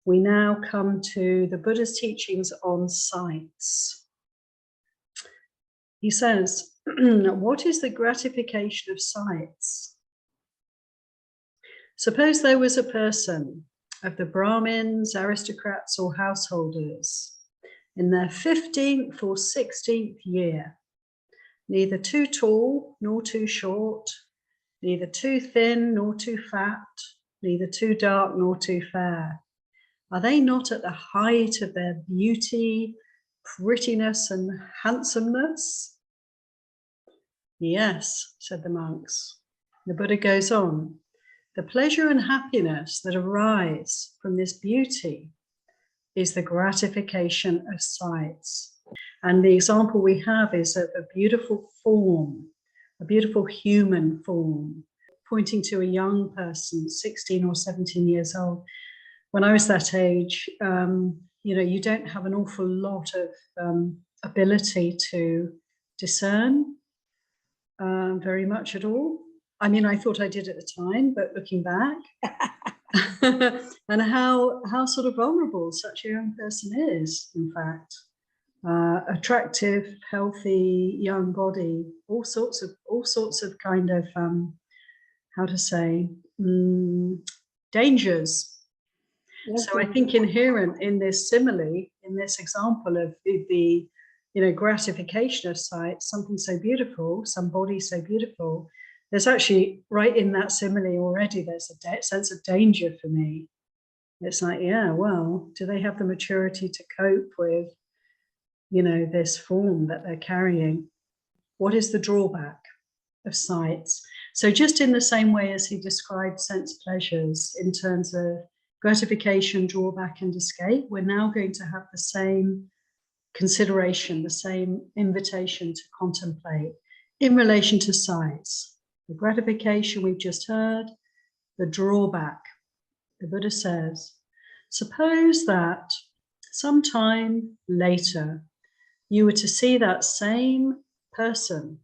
we now come to the Buddha's teachings on sights. He says, what is the gratification of sights? Suppose there was a person of the Brahmins, aristocrats, or householders in their 15th or 16th year, neither too tall nor too short, neither too thin nor too fat, neither too dark nor too fair. Are they not at the height of their beauty, prettiness, and handsomeness? Yes, said the monks. The Buddha goes on. The pleasure and happiness that arise from this beauty is the gratification of sights. And the example we have is of a beautiful form, a beautiful human form, pointing to a young person, 16 or 17 years old. When I was that age, you don't have an awful lot of ability to discern very much at all. I mean, I thought I did at the time, but looking back, and how sort of vulnerable such a young person is, in fact. Attractive, healthy, young body, all sorts of kind of, dangers. Yes, so I think inherent in this simile, in this example of the gratification of sight, something so beautiful, some body so beautiful, there's actually, right in that simile already, there's a sense of danger for me. It's like, yeah, well, do they have the maturity to cope with, this form that they're carrying? What is the drawback of sights? So just in the same way as he described sense pleasures in terms of gratification, drawback, and escape, we're now going to have the same consideration, the same invitation to contemplate in relation to sights. The gratification we've just heard, the drawback. The Buddha says, suppose that sometime later you were to see that same person,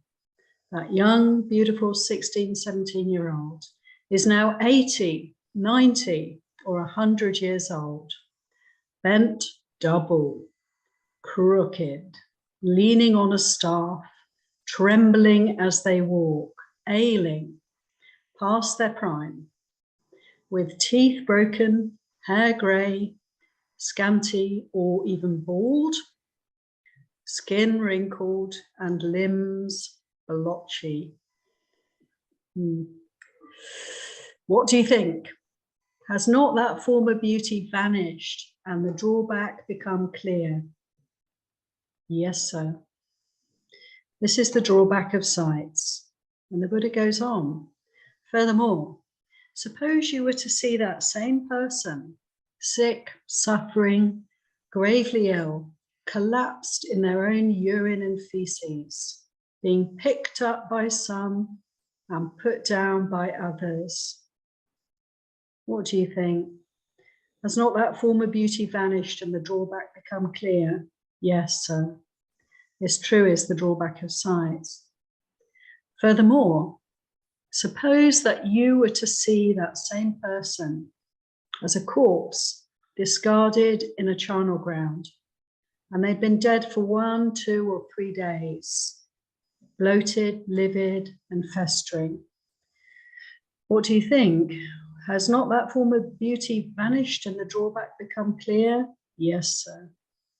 that young, beautiful 16, 17-year-old, is now 80, 90, or 100 years old, bent double, crooked, leaning on a staff, trembling as they walk, ailing, past their prime, with teeth broken, hair grey, scanty or even bald, skin wrinkled, and limbs blotchy. What do you think? Has not that former beauty vanished and the drawback become clear? Yes, sir. This is the drawback of sights. And the Buddha goes on. Furthermore, suppose you were to see that same person, sick, suffering, gravely ill, collapsed in their own urine and feces, being picked up by some and put down by others. What do you think? Has not that former beauty vanished and the drawback become clear? Yes, sir. This true is the drawback of sights. Furthermore, suppose that you were to see that same person as a corpse discarded in a charnel ground, and they'd been dead for 1, 2, or 3 days, bloated, livid, and festering. What do you think? Has not that form of beauty vanished and the drawback become clear? Yes, sir.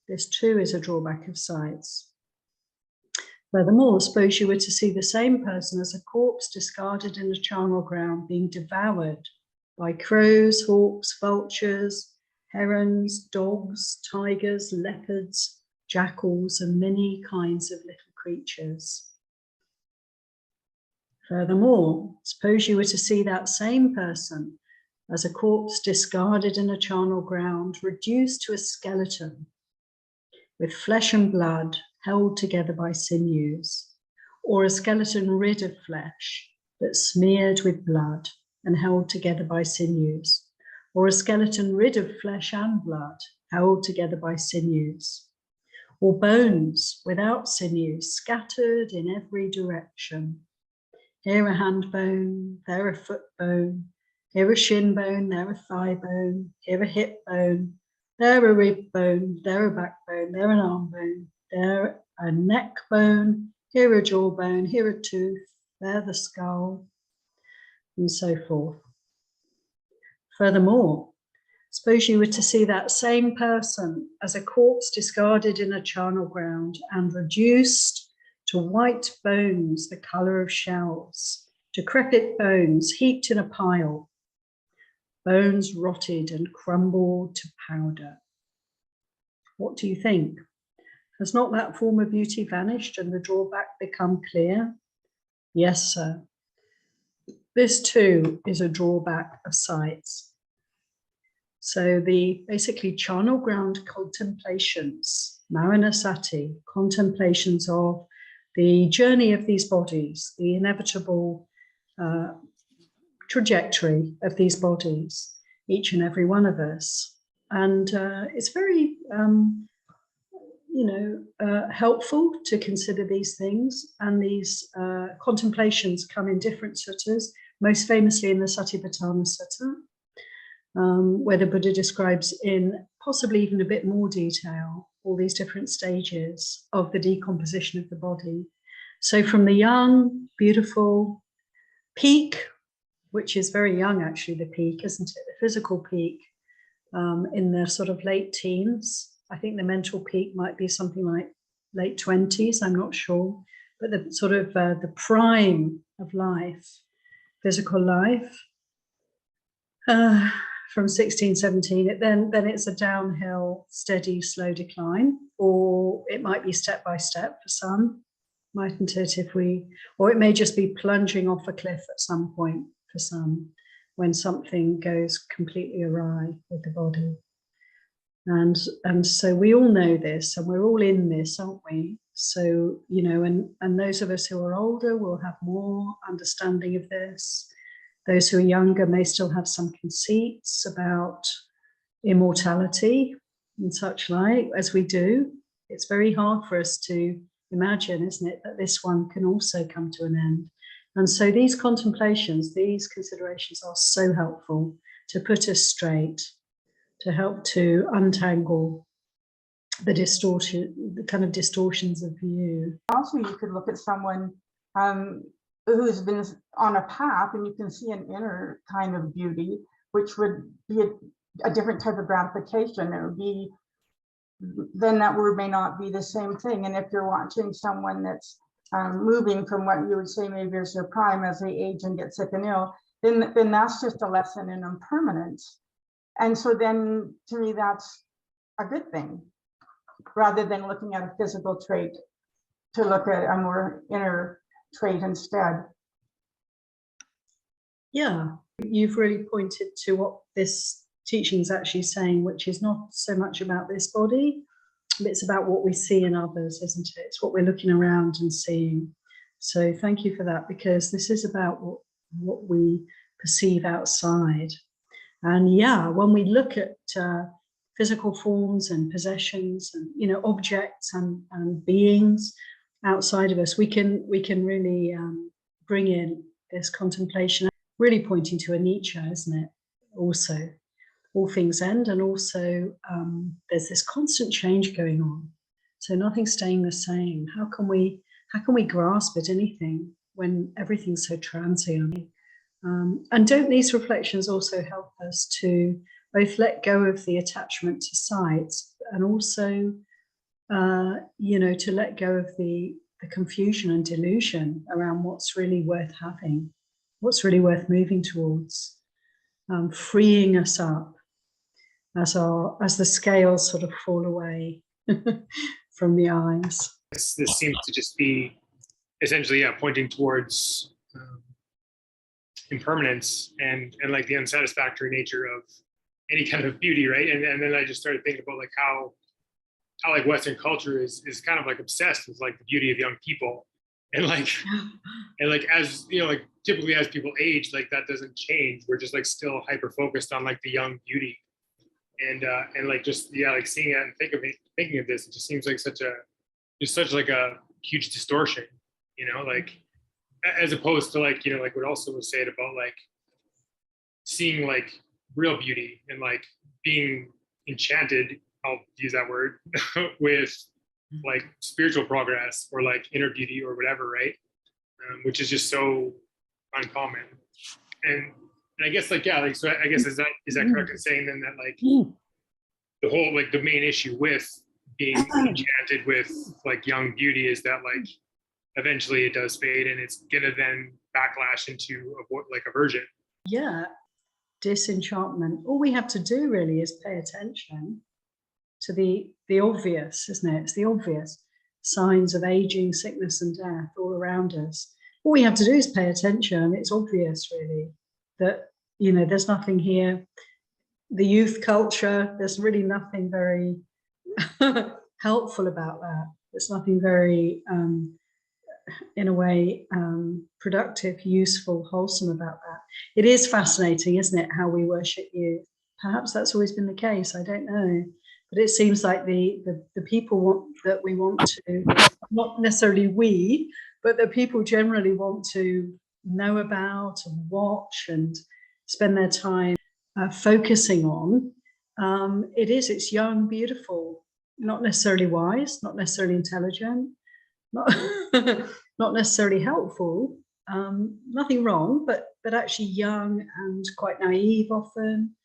This too is a drawback of sights. Furthermore, suppose you were to see the same person as a corpse discarded in a charnel ground, being devoured by crows, hawks, vultures, herons, dogs, tigers, leopards, jackals, and many kinds of little creatures. Furthermore, suppose you were to see that same person as a corpse discarded in a charnel ground, reduced to a skeleton, with flesh and blood held together by sinews, or a skeleton rid of flesh, but smeared with blood and held together by sinews, or a skeleton rid of flesh and blood, held together by sinews, or bones without sinews, scattered in every direction, here a hand bone, there a foot bone, Here a shin bone, there a thigh bone, here a hip bone, there a rib bone, there a backbone, there an arm bone, there a neck bone, here a jawbone, here a tooth, there the skull, and so forth. Furthermore, suppose you were to see that same person as a corpse discarded in a charnel ground and reduced to white bones, the colour of shells, decrepit bones heaped in a pile, bones rotted and crumbled to powder. What do you think? Has not that form of beauty vanished and the drawback become clear? Yes, sir. This too is a drawback of sights. So the basically charnel ground contemplations, Maranasati, contemplations of the journey of these bodies, the inevitable trajectory of these bodies, each and every one of us. And it's very, helpful to consider these things. And these contemplations come in different suttas, most famously in the Satipatthana Sutta, where the Buddha describes in possibly even a bit more detail all these different stages of the decomposition of the body. So from the young, beautiful peak, which is very young actually, the peak, isn't it? The physical peak in the sort of late teens. I think the mental peak might be something like late 20s, I'm not sure. But the sort of the prime of life, physical life, from 16, 17, then it's a downhill, steady, slow decline, or it might be step by step for some, mightn't it? Or it may just be plunging off a cliff at some point for some, when something goes completely awry with the body. And so we all know this, and we're all in this, aren't we? So, and those of us who are older will have more understanding of this. Those who are younger may still have some conceits about immortality and such like, as we do. It's very hard for us to imagine, isn't it, that this one can also come to an end. And so these contemplations, these considerations are so helpful to put us straight, to help to untangle the distortion, the kind of distortions of view. Also, you could look at someone who's been on a path, and you can see an inner kind of beauty, which would be a different type of gratification. It would be, then that word may not be the same thing. And if you're watching someone that's moving from what you would say maybe is their prime as they age and get sick and ill, then that's just a lesson in impermanence. And so then to me, that's a good thing, rather than looking at a physical trait, to look at a more inner trait instead. Yeah, you've really pointed to what this teaching is actually saying, which is not so much about this body, but it's about what we see in others, isn't it? It's what we're looking around and seeing. So thank you for that, because this is about what we perceive outside. And yeah, when we look at physical forms and possessions and objects and beings outside of us, we can really bring in this contemplation, really pointing to anicca, isn't it? Also, all things end, and also there's this constant change going on. So nothing's staying the same. How can we grasp at anything when everything's so transient? And don't these reflections also help us to both let go of the attachment to sights, and also, to let go of the confusion and delusion around what's really worth having, what's really worth moving towards, freeing us up as the scales sort of fall away from the eyes. This seems to just be essentially, pointing towards impermanence and like the unsatisfactory nature of any kind of beauty, right? And then I just started thinking about like how like Western culture is kind of like obsessed with like the beauty of young people, and like as like typically as people age, like that doesn't change. We're just like still hyper focused on like the young beauty, and like just like seeing it and thinking of this, it just seems like such like a huge distortion, like as opposed to like like what also was said about like seeing like real beauty and like being enchanted, I'll use that word, with like spiritual progress or like inner beauty or whatever, right? Which is just so uncommon. And I guess like, yeah, like, so I guess is that correct in saying then that like the whole, like the main issue with being enchanted with like young beauty is that like eventually it does fade and it's gonna then backlash into like aversion. Yeah, disenchantment. All we have to do really is pay attention to the obvious, isn't it? It's the obvious signs of aging, sickness, and death all around us. All we have to do is pay attention. It's obvious, really, that, you know, there's nothing here. The youth culture, there's really nothing very helpful about that. There's nothing very, in a way, productive, useful, wholesome about that. It is fascinating, isn't it, how we worship youth? Perhaps that's always been the case. I don't know. But it seems like the people that we want to, not necessarily we, but the people generally want to know about and watch and spend their time focusing on. It's young, beautiful, not necessarily wise, not necessarily intelligent, not not necessarily helpful. Nothing wrong, but actually young and quite naive often.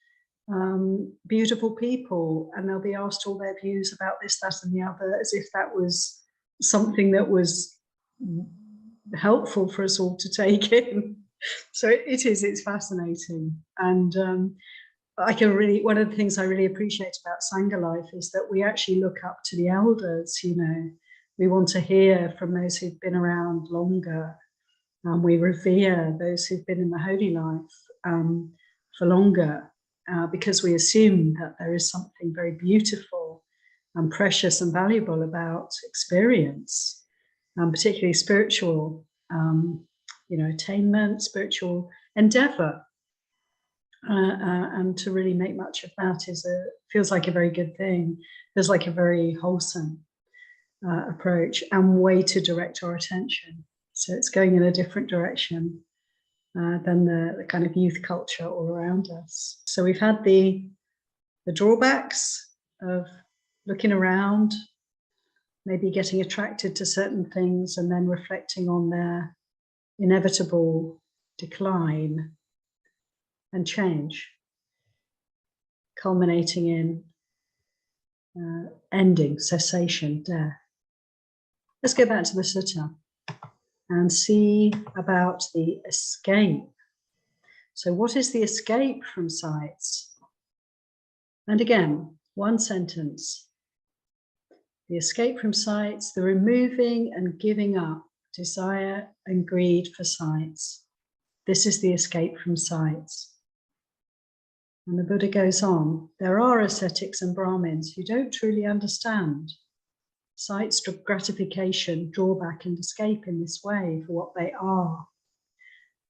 Beautiful people, and they'll be asked all their views about this, that, and the other, as if that was something that was helpful for us all to take in. So it's fascinating. And one of the things I really appreciate about Sangha life is that we actually look up to the elders. You know, we want to hear from those who've been around longer, and we revere those who've been in the holy life for longer. Because we assume that there is something very beautiful and precious and valuable about experience, particularly spiritual, attainment, spiritual endeavor. And to really make much of that feels like a very good thing. Feels like a very wholesome approach and way to direct our attention. So it's going in a different direction than the kind of youth culture all around us. So we've had the drawbacks of looking around, maybe getting attracted to certain things and then reflecting on their inevitable decline and change, culminating in ending, cessation, death. Let's go back to the Sutta and see about the escape. So what is the escape from sights? And again, one sentence. The escape from sights, the removing and giving up desire and greed for sights. This is the escape from sights. And the Buddha goes on, there are ascetics and Brahmins who don't truly understand sights, gratification, drawback, and escape in this way for what they are.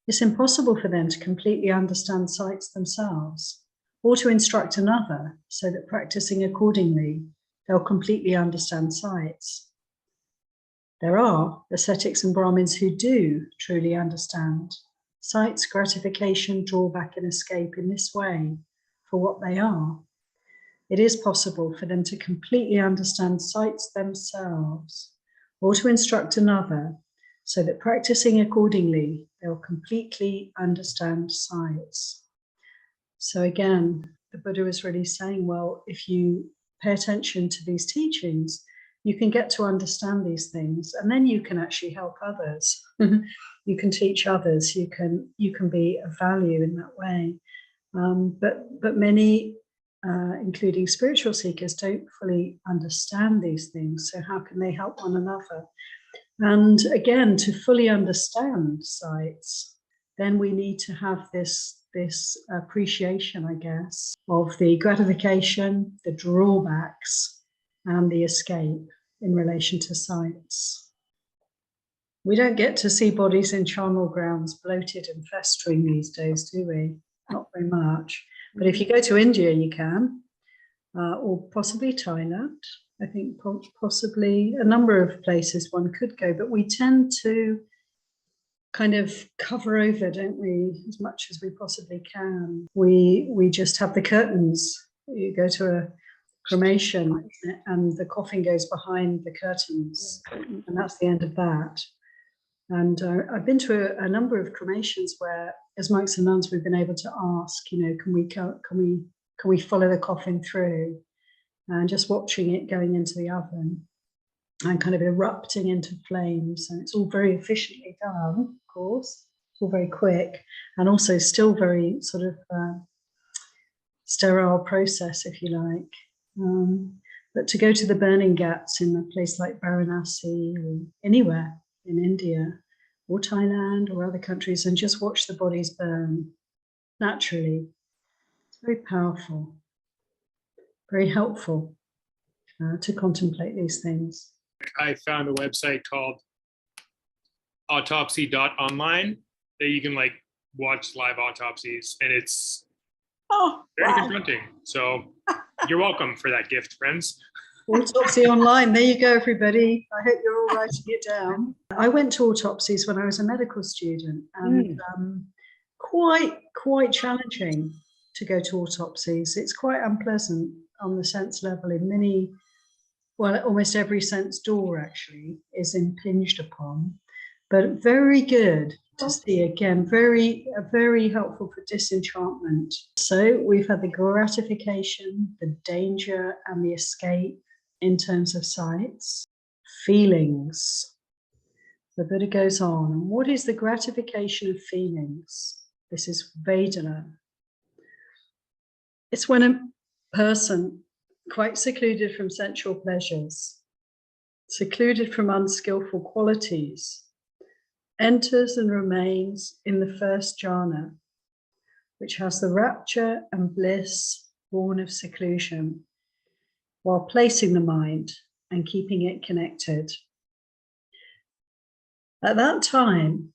It's impossible for them to completely understand sights themselves or to instruct another so that practicing accordingly, they'll completely understand sights. There are ascetics and Brahmins who do truly understand sights, gratification, drawback, and escape in this way for what they are. It is possible for them to completely understand sights themselves or to instruct another so that practicing accordingly, they'll completely understand sights. So again, the Buddha is really saying, well, if you pay attention to these teachings, you can get to understand these things, and then you can actually help others. You can teach others, you can be of value in that way. But many, including spiritual seekers, don't fully understand these things. So how can they help one another? And again, to fully understand sights, then we need to have this appreciation, I guess, of the gratification, the drawbacks, and the escape in relation to sights. We don't get to see bodies in charnel grounds bloated and festering these days, do we? Not very much. But if you go to India, you can, or possibly Thailand. I think possibly a number of places one could go, but we tend to kind of cover over, don't we, as much as we possibly can. We just have the curtains. You go to a cremation and the coffin goes behind the curtains, and that's the end of that. And I've been to a number of cremations where, as monks and nuns, we've been able to ask, you know, can we follow the coffin through, and just watching it going into the oven and kind of erupting into flames. And it's all very efficiently done, of course. It's all very quick, and also still very sort of sterile process, if you like. But to go to the burning ghats in a place like Varanasi or anywhere in India or Thailand or other countries and just watch the bodies burn naturally, it's very powerful, very helpful to contemplate these things. I found a website called autopsy.online that you can like watch live autopsies, and it's very confronting. So you're welcome for that gift, friends. Autopsy online. There you go, everybody. I hope you're all writing it down. I went to autopsies when I was a medical student, and quite challenging to go to autopsies. It's quite unpleasant on the sense level in many, well, almost every sense door actually is impinged upon, but very good to see again, very helpful for disenchantment. So we've had the gratification, the danger, and the escape in terms of sights. Feelings. The Buddha goes on, and what is the gratification of feelings? This is Vedana. It's when a person, quite secluded from sensual pleasures, secluded from unskillful qualities, enters and remains in the first jhana, which has the rapture and bliss born of seclusion, while placing the mind and keeping it connected. At that time,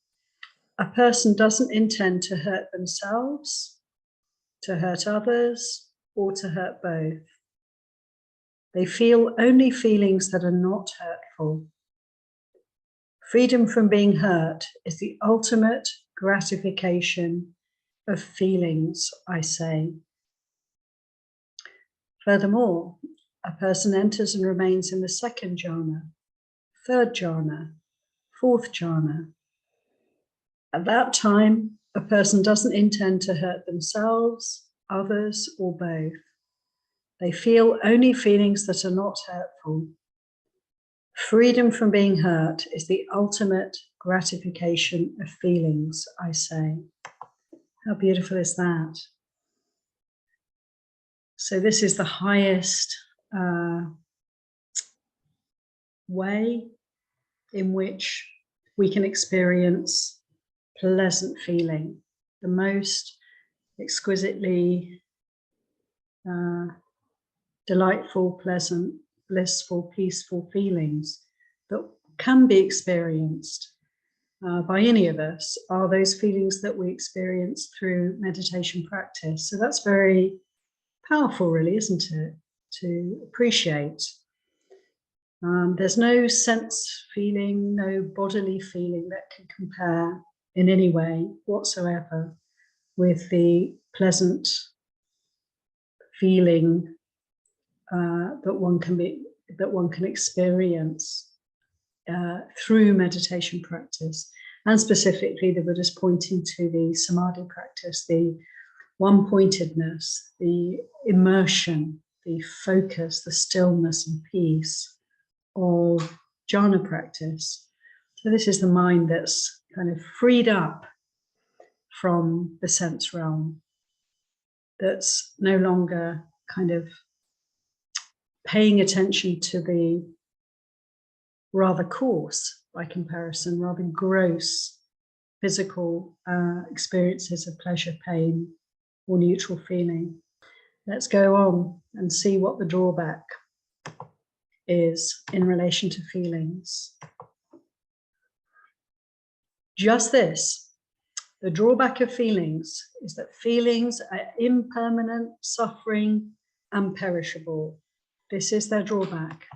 a person doesn't intend to hurt themselves, to hurt others, or to hurt both. They feel only feelings that are not hurtful. Freedom from being hurt is the ultimate gratification of feelings, I say. Furthermore, a person enters and remains in the second jhana, third jhana, fourth jhana. At that time, a person doesn't intend to hurt themselves, others, or both. They feel only feelings that are not hurtful. Freedom from being hurt is the ultimate gratification of feelings, I say. How beautiful is that? So this is the highest way in which we can experience pleasant feeling, the most exquisitely delightful, pleasant, blissful, peaceful feelings that can be experienced by any of us are those feelings that we experience through meditation practice. So that's very powerful, really, isn't it? To appreciate. There's no sense feeling, no bodily feeling that can compare in any way whatsoever with the pleasant feeling that one can experience through meditation practice. And specifically, the Buddha's pointing to the samadhi practice, the one-pointedness, the immersion, the focus, the stillness and peace of jhana practice. So this is the mind that's kind of freed up from the sense realm, that's no longer kind of paying attention to the rather coarse, by comparison, rather gross physical experiences of pleasure, pain, or neutral feeling. Let's go on and see what the drawback is in relation to feelings. Just this, the drawback of feelings is that feelings are impermanent, suffering, and perishable. This is their drawback,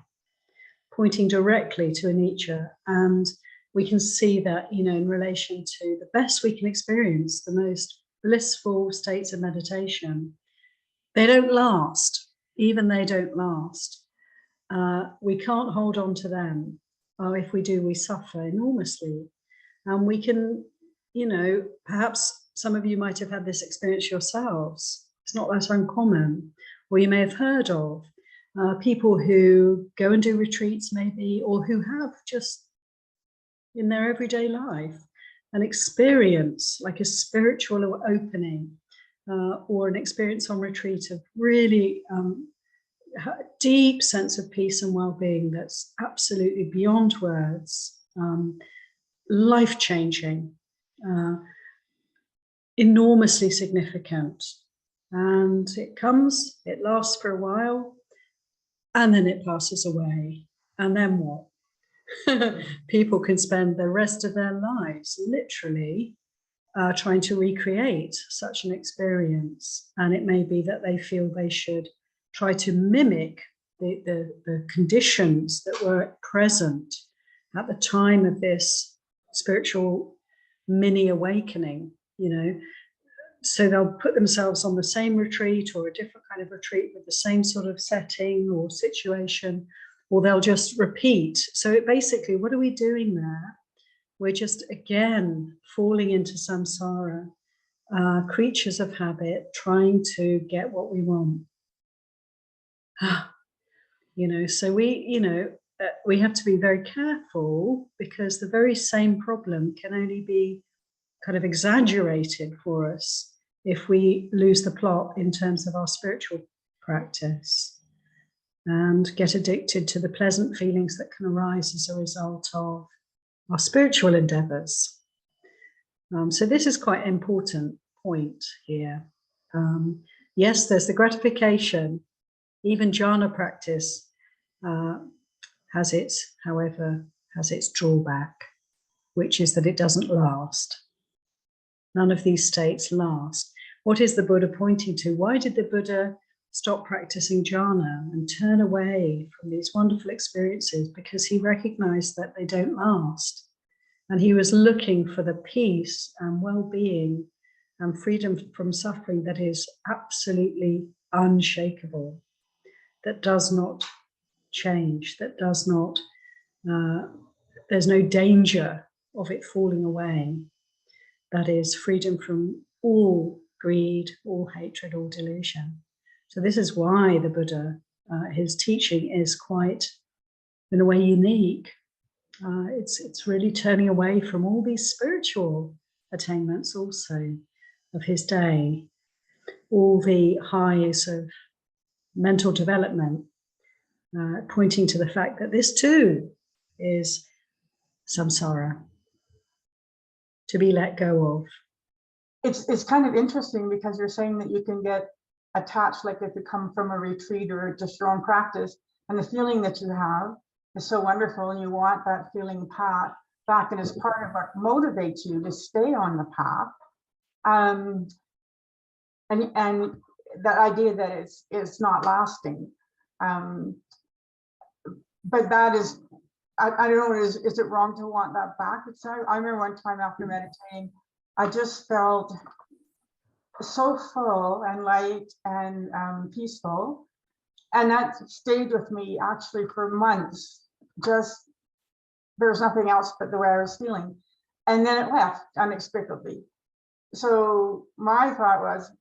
pointing directly to anicca and we can see that, you know, in relation to the best we can experience, the most blissful states of meditation, they don't last. Even they don't last. We can't hold on to them. If we do, we suffer enormously. And we can, you know, perhaps some of you might have had this experience yourselves. It's not that uncommon. Or you may have heard of people who go and do retreats maybe, or who have just in their everyday life an experience like a spiritual opening or an experience on retreat of really deep sense of peace and well-being that's absolutely beyond words, life-changing, enormously significant. And it comes, it lasts for a while, and then it passes away. And then what? People can spend the rest of their lives literally trying to recreate such an experience. And it may be that they feel they should try to mimic the conditions that were present at the time of this spiritual mini awakening, you know. So they'll put themselves on the same retreat or a different kind of retreat with the same sort of setting or situation, or they'll just repeat. So it basically, what are we doing there? We're just, again, falling into samsara, creatures of habit, trying to get what we want. You know, so we have to be very careful, because the very same problem can only be kind of exaggerated for us if we lose the plot in terms of our spiritual practice and get addicted to the pleasant feelings that can arise as a result of our spiritual endeavors. So this is quite an important point here. Yes, there's the gratification. Even jhana practice has its drawback, which is that it doesn't last. None of these states last. What is the Buddha pointing to? Why did the Buddha stop practicing jhana and turn away from these wonderful experiences? Because he recognized that they don't last. And he was looking for the peace and well-being and freedom from suffering that is absolutely unshakable, that does not change, that does not, there's no danger of it falling away. That is freedom from all greed, all hatred, all delusion. So this is why the Buddha, his teaching is quite, in a way, unique. It's really turning away from all these spiritual attainments also of his day, all the highs of mental development, pointing to the fact that this too is samsara, to be let go of. It's kind of interesting, because you're saying that you can get attached, like if you come from a retreat or just your own practice, and the feeling that you have is so wonderful, and you want that feeling back, and it's part of what motivates you to stay on the path. And that idea that it's not lasting. But that is, I don't know, is it wrong to want that back? I remember one time after meditating, I just felt so full and light and peaceful. And that stayed with me actually for months. Just, there was nothing else but the way I was feeling. And then it left unexpectedly. So my thought was,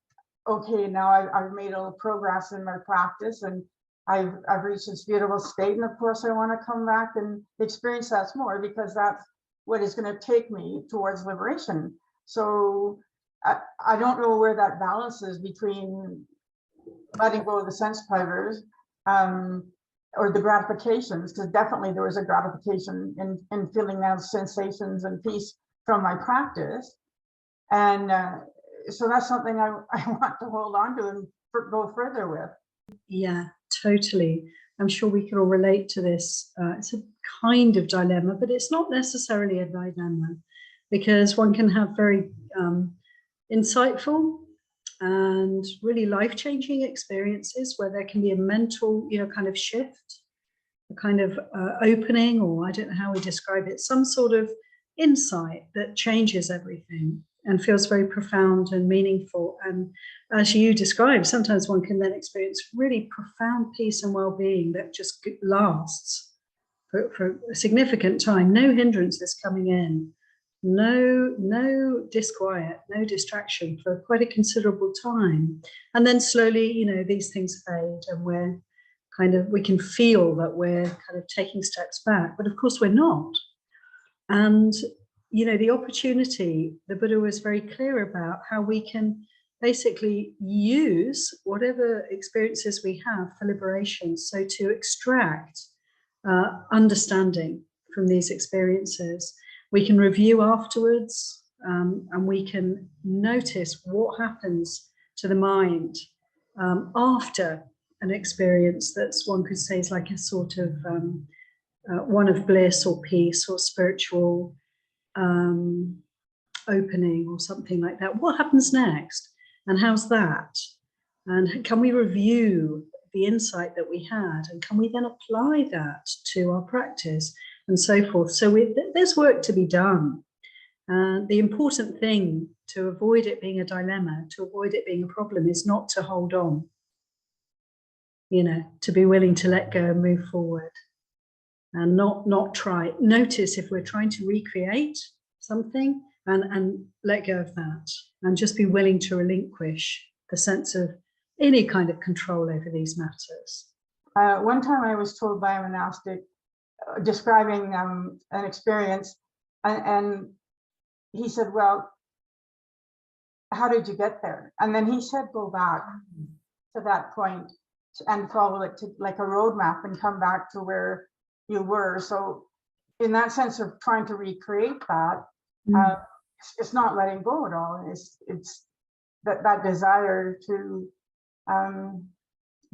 okay, now I've made a little progress in my practice, and I've reached this beautiful state. And of course, I want to come back and experience that more, because that's what is going to take me towards liberation. So I don't know where that balance is between letting go of the sense pleasures or the gratifications, because definitely there was a gratification in feeling those sensations and peace from my practice. And so that's something I want to hold on to and go further with. Yeah, totally. I'm sure we can all relate to this. It's a kind of dilemma, but it's not necessarily a dilemma, because one can have very insightful and really life-changing experiences where there can be a mental, kind of shift, kind of opening, or I don't know how we describe it, some sort of insight that changes everything and feels very profound and meaningful. And as you described, sometimes one can then experience really profound peace and well-being that just lasts for a significant time. No hindrances coming in, no disquiet, no distraction for quite a considerable time. And then slowly, you know, these things fade, and we can feel that we're kind of taking steps back, but of course we're not. And, you know, the opportunity, the Buddha was very clear about how we can basically use whatever experiences we have for liberation. So to extract understanding from these experiences, we can review afterwards, and we can notice what happens to the mind after an experience that's, one could say, is like a sort of one of bliss or peace or spiritual opening or something like that. What happens next, and how's that? And can we review the insight that we had, and can we then apply that to our practice and so forth? So there's work to be done. The important thing, to avoid it being a dilemma, to avoid it being a problem, is not to hold on, you know, to be willing to let go and move forward, and not try. Notice if we're trying to recreate something, and let go of that, and just be willing to relinquish the sense of any kind of control over these matters. One time I was told by a monastic, describing an experience, and he said, well, how did you get there? And then he said, go back to that point and follow it to like a roadmap and come back to where you were. So in that sense of trying to recreate that, it's not letting go at all. It's that desire to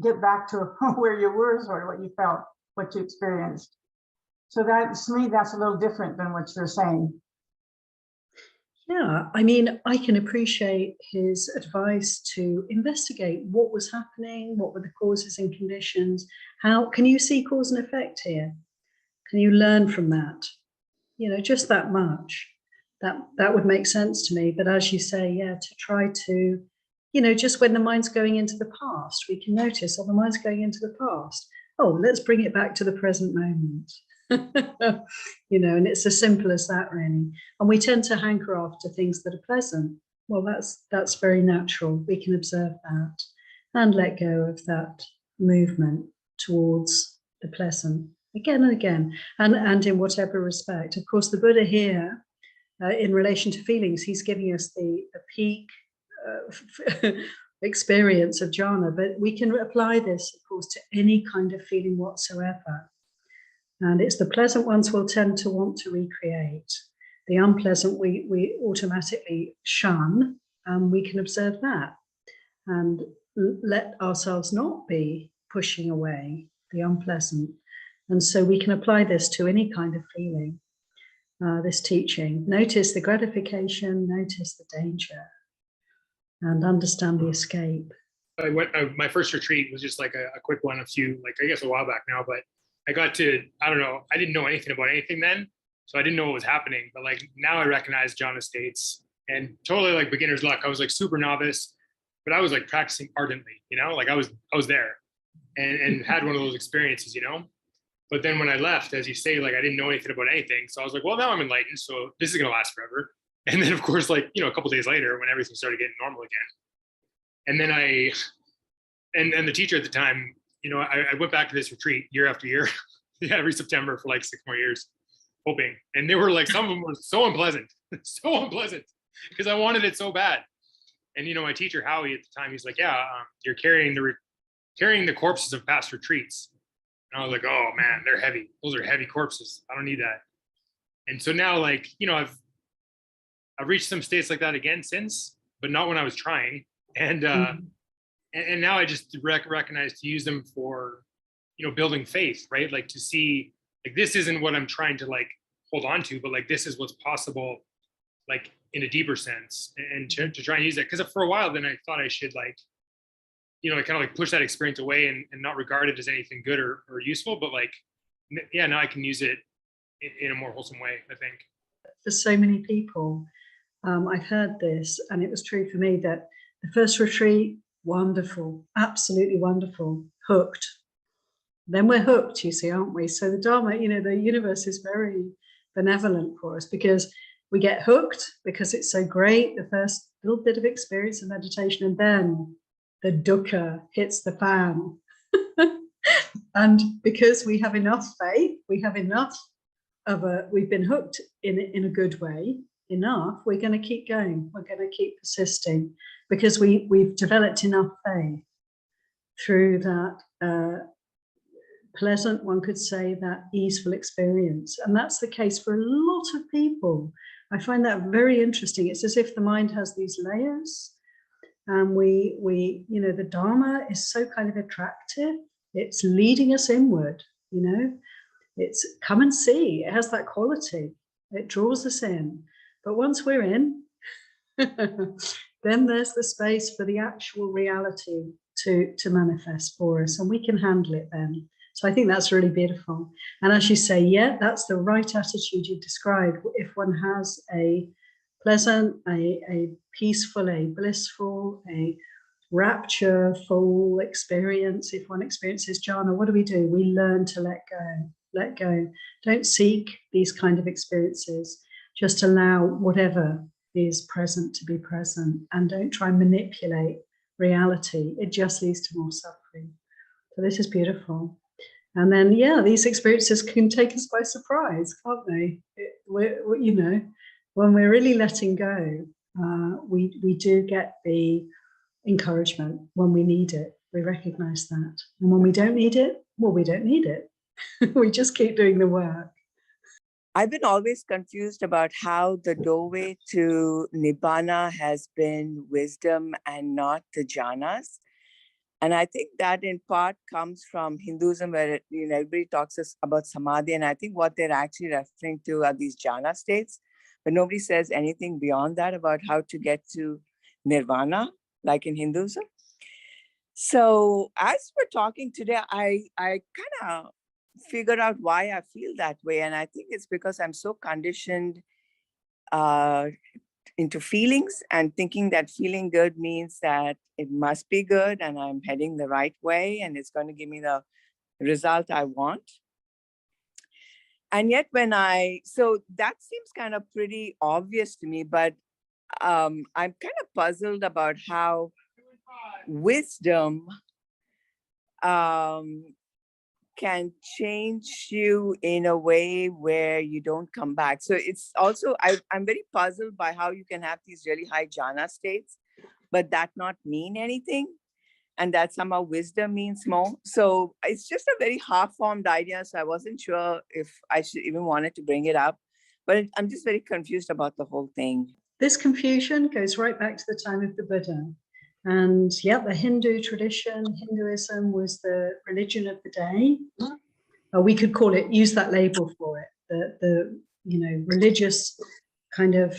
get back to where you were, sort of what you felt, what you experienced. So that, to me, that's a little different than what you're saying. Yeah, I mean, I can appreciate his advice to investigate what was happening, what were the causes and conditions. How can you see cause and effect here? Can you learn from that? You know, just that much. That would make sense to me. But as you say, yeah, to try to, you know, just when the mind's going into the past, we can notice, oh, the mind's going into the past. Oh, let's bring it back to the present moment. You know, and it's as simple as that, really. And we tend to hanker after things that are pleasant. Well, that's very natural. We can observe that and let go of that movement towards the pleasant again and again, and in whatever respect. Of course, the Buddha here, in relation to feelings, he's giving us the peak experience of jhana, but we can apply this, of course, to any kind of feeling whatsoever. And it's the pleasant ones we'll tend to want to recreate. The unpleasant we automatically shun, and we can observe that and let ourselves not be pushing away the unpleasant. And so we can apply this to any kind of feeling, this teaching. Notice the gratification, notice the danger, and understand the escape. My first retreat was just like a quick one, I guess a while back now, but I got to, I don't know, I didn't know anything about anything then, so I didn't know what was happening, but like now I recognize jhana states, and totally like beginner's luck. I was like super novice, but I was like practicing ardently, you know, like I was there and had one of those experiences, you know. But then when I left, as you say, like I didn't know anything about anything, so I was like, well, now I'm enlightened, so this is gonna last forever. And then of course, like, you know, a couple days later, when everything started getting normal again, and then and the teacher at the time, you know, I went back to this retreat year after year, yeah, every September for like 6 more years, hoping. And they were like, some of them were so unpleasant, because I wanted it so bad. And, you know, my teacher, Howie, at the time, he's like, yeah, you're carrying the corpses of past retreats. And I was like, oh man, they're heavy. Those are heavy corpses. I don't need that. And so now, like, you know, I've reached some states like that again since, but not when I was trying. And and now I just recognize to use them for, you know, building faith, right? Like to see, like, this isn't what I'm trying to like hold on to, but like this is what's possible, like in a deeper sense, and to try and use that. Because for a while then I thought I should, like, you know, kind of like push that experience away and not regard it as anything good or useful. But like yeah, now I can use it in a more wholesome way, I think. For so many people, I've heard this, and it was true for me, that the first retreat, wonderful, absolutely wonderful, hooked. Then we're hooked, you see, aren't we? So the Dharma, the universe is very benevolent for us, because we get hooked because it's so great, the first little bit of experience of meditation, and then the dukkha hits the fan. And because we have enough faith, we have enough we've been hooked in a good way enough, we're going to keep going, we're going to keep persisting, because we've developed enough faith through that pleasant, one could say, that easeful experience. And that's the case for a lot of people. I find that very interesting. It's as if the mind has these layers, and the Dharma is so kind of attractive. It's leading us inward, it's come and see. It has that quality. It draws us in. But once we're in, then there's the space for the actual reality to manifest for us, and we can handle it then. So I think that's really beautiful. And as you say, yeah, that's the right attitude you described. If one has a pleasant, a peaceful, a blissful, a raptureful experience, if one experiences jhana, what do? We learn to let go. Don't seek these kind of experiences. Just allow whatever is present to be present, and don't try and manipulate reality. It just leads to more suffering. So this is beautiful. And then, yeah, these experiences can take us by surprise, can't they? When we're really letting go, we do get the encouragement when we need it. We recognize that. And when we don't need it, well, we don't need it. We just keep doing the work. I've been always confused about how the doorway to Nibbana has been wisdom and not the jhanas. And I think that in part comes from Hinduism, where everybody talks about samadhi. And I think what they're actually referring to are these jhana states, but nobody says anything beyond that about how to get to nirvana, like in Hinduism. So as we're talking today, I kind of figured out why I feel that way. And I think it's because I'm so conditioned into feelings, and thinking that feeling good means that it must be good and I'm heading the right way and it's going to give me the result I want. And yet so that seems kind of pretty obvious to me, but I'm kind of puzzled about how wisdom can change you in a way where you don't come back. So it's also, I'm very puzzled by how you can have these really high jhana states, but that not mean anything, and that somehow wisdom means more. So it's just a very half-formed idea. So I wasn't sure if I should even wanted to bring it up, but I'm just very confused about the whole thing. This confusion goes right back to the time of the Buddha. And yeah, the Hindu tradition, Hinduism was the religion of the day. We could call it, use that label for it, the religious kind of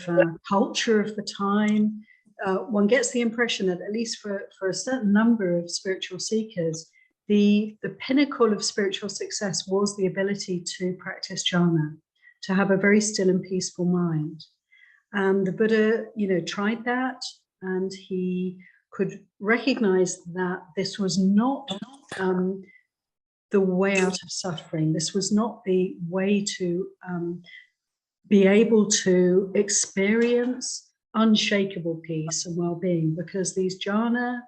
culture of the time. One gets the impression that, at least for a certain number of spiritual seekers, the pinnacle of spiritual success was the ability to practice jhana, to have a very still and peaceful mind. And the Buddha, tried that, and he could recognize that this was not the way out of suffering. This was not the way to be able to experience unshakable peace and well-being, because these jhana,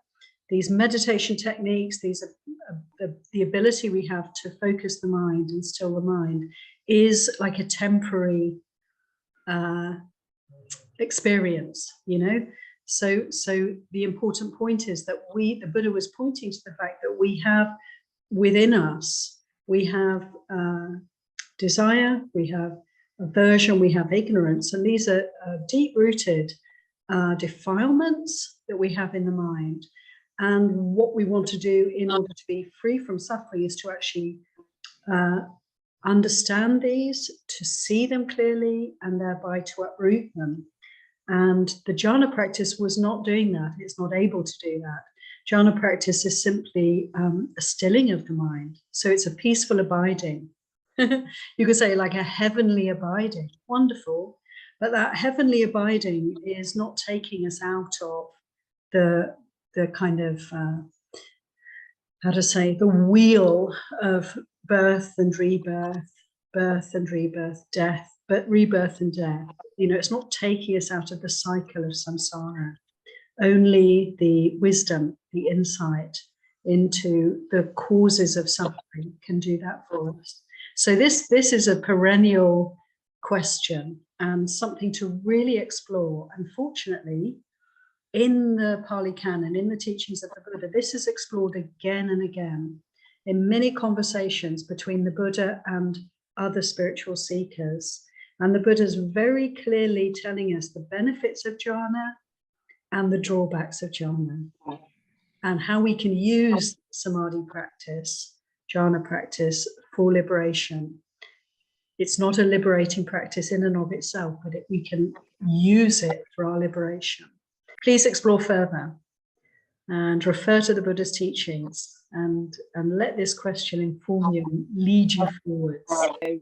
these meditation techniques, these the ability we have to focus the mind and still the mind is like a temporary experience, So the important point is that the Buddha was pointing to the fact that we have within us, we have desire, we have aversion, we have ignorance, and these are deep-rooted defilements that we have in the mind. And what we want to do in order to be free from suffering is to actually understand these, to see them clearly, and thereby to uproot them. And the jhana practice was not doing that. It's not able to do that. Jhana practice is simply a stilling of the mind. So it's a peaceful abiding. You could say like a heavenly abiding. Wonderful. But that heavenly abiding is not taking us out of the kind of, how to say, the wheel of birth and rebirth, death, but rebirth and death. You know, it's not taking us out of the cycle of samsara. Only the wisdom, the insight into the causes of suffering can do that for us. So this is a perennial question and something to really explore. Unfortunately, in the Pali Canon, in the teachings of the Buddha, this is explored again and again in many conversations between the Buddha and other spiritual seekers. And the Buddha is very clearly telling us the benefits of jhana and the drawbacks of jhana, and how we can use samadhi practice, jhana practice, for liberation. It's not a liberating practice in and of itself, but we can use it for our liberation. Please explore further and refer to the Buddha's teachings, and let this question inform you and lead you forwards. I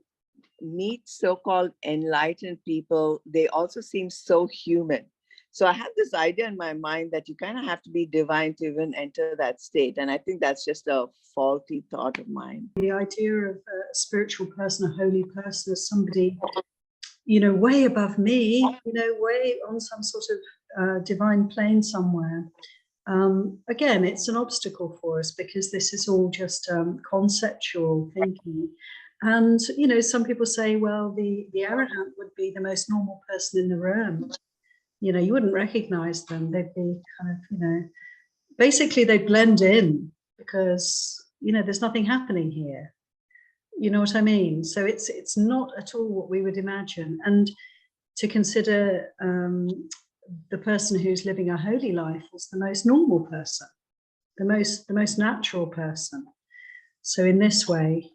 meet so-called enlightened people, they also seem so human. So I have this idea in my mind that you kind of have to be divine to even enter that state. And I think that's just a faulty thought of mine. The idea of a spiritual person, a holy person, as somebody, you know, way above me, you know, way on some sort of divine plane somewhere. Again, it's an obstacle for us because this is all just conceptual thinking. And, you know, some people say, well, the arahant would be the most normal person in the room. You know, you wouldn't recognize them. They'd be kind of, you know, basically they blend in because, you know, there's nothing happening here. You know what I mean? So it's not at all what we would imagine. And to consider the person who's living a holy life as the most normal person, the most natural person. So in this way,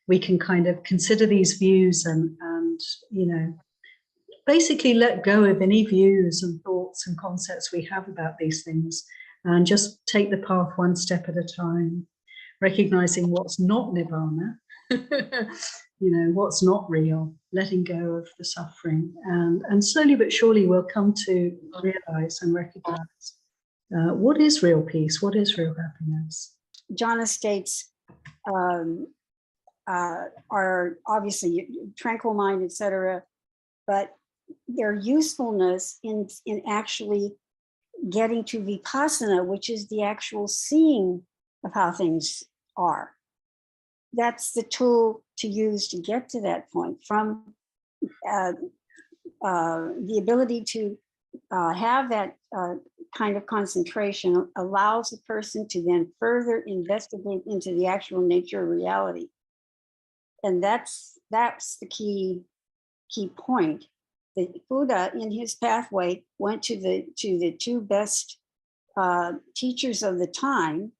we can kind of consider these views and you know, basically let go of any views and thoughts and concepts we have about these things and just take the path one step at a time, recognizing what's not nirvana, you know, what's not real, letting go of the suffering, and slowly but surely we'll come to realize and recognize what is real peace, what is real happiness. Jhana states are obviously tranquil mind, etc., but their usefulness in actually getting to vipassana, which is the actual seeing of how things are. That's the tool to use to get to that point. From the ability to have that kind of concentration allows a person to then further investigate into the actual nature of reality. And that's the key point. The Buddha, in his pathway, went to the two best teachers of the time,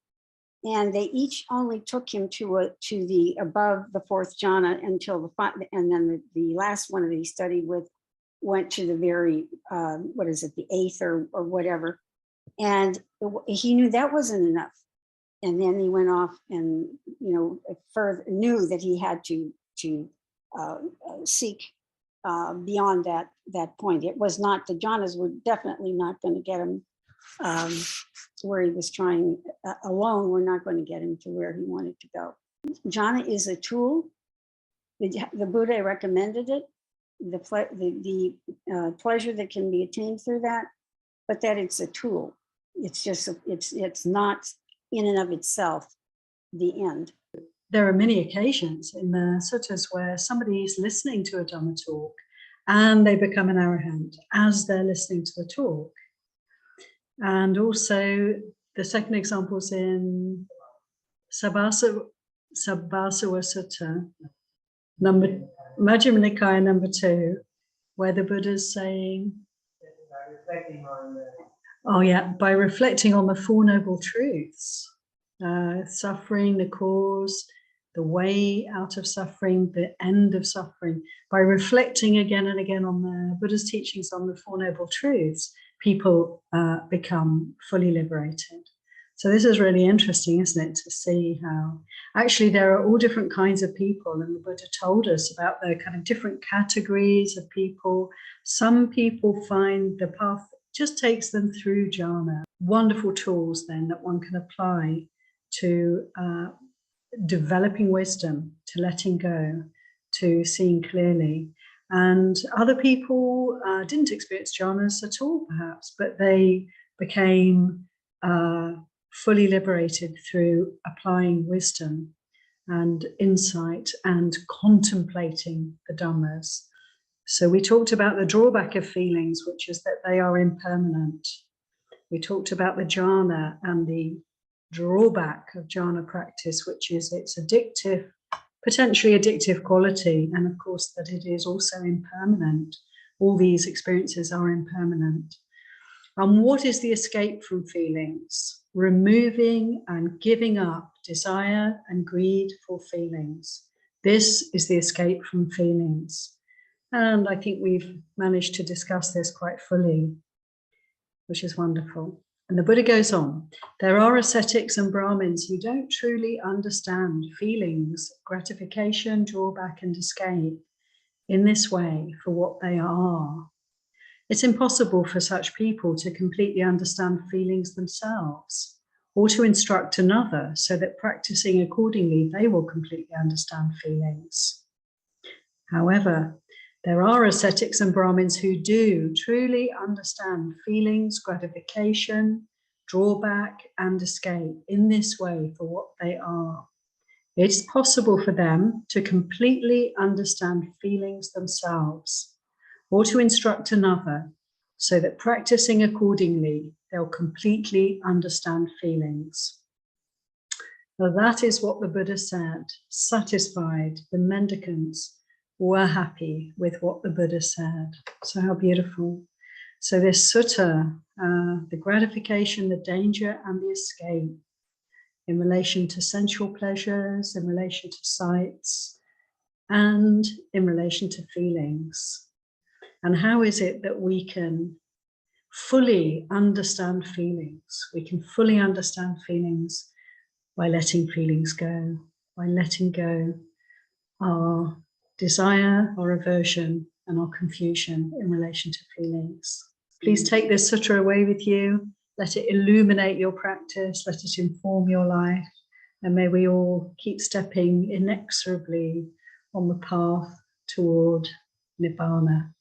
and they each only took him to the above the fourth jhana until and then the last one that he studied with went to the very what is it, the eighth or whatever, and he knew that wasn't enough, and then he went off and, you know, further knew that he had to seek beyond that point. It was not, the jhanas were definitely not going to get him where he was trying alone. We're not going to get him to where he wanted to go. Jhana is a tool. The Buddha recommended it, the pleasure that can be attained through that, but that it's a tool. It's just, it's not in and of itself the end. There are many occasions in the suttas where somebody is listening to a Dhamma talk and they become an arahant as they're listening to the talk. And also the second example is in Sabbasava Sutta, Majjhima Nikaya number 2, where the Buddha is saying, by reflecting on the Four Noble Truths, suffering, the cause, the way out of suffering, the end of suffering. By reflecting again and again on the Buddha's teachings on the Four Noble Truths, people become fully liberated. So this is really interesting, isn't it, to see how actually there are all different kinds of people, and the Buddha told us about the kind of different categories of people. Some people find the path just takes them through jhana. Wonderful tools then that one can apply to developing wisdom, to letting go, to seeing clearly. And other people didn't experience jhanas at all, perhaps, but they became fully liberated through applying wisdom and insight and contemplating the Dhammas. So we talked about the drawback of feelings, which is that they are impermanent. We talked about the jhana and the drawback of jhana practice, which is its addictive, potentially addictive quality, and of course that it is also impermanent. All these experiences are impermanent. And what is the escape from feelings? Removing and giving up desire and greed for feelings. This is the escape from feelings. And I think we've managed to discuss this quite fully, which is wonderful. And the Buddha goes on, there are ascetics and Brahmins who don't truly understand feelings, gratification, drawback, and escape in this way for what they are. It's impossible for such people to completely understand feelings themselves or to instruct another so that practicing accordingly, they will completely understand feelings. However, there are ascetics and Brahmins who do truly understand feelings, gratification, drawback, and escape in this way for what they are. It's possible for them to completely understand feelings themselves or to instruct another so that practicing accordingly, they'll completely understand feelings. Now that is what the Buddha said, satisfied, the mendicants were happy with what the Buddha said. So how beautiful. So this sutta, the gratification, the danger, and the escape in relation to sensual pleasures, in relation to sights, and in relation to feelings. And how is it that we can fully understand feelings? We can fully understand feelings by letting feelings go, by letting go our desire, our aversion, and our confusion in relation to feelings. Please take this sutta away with you. Let it illuminate your practice. Let it inform your life. And may we all keep stepping inexorably on the path toward Nibbana.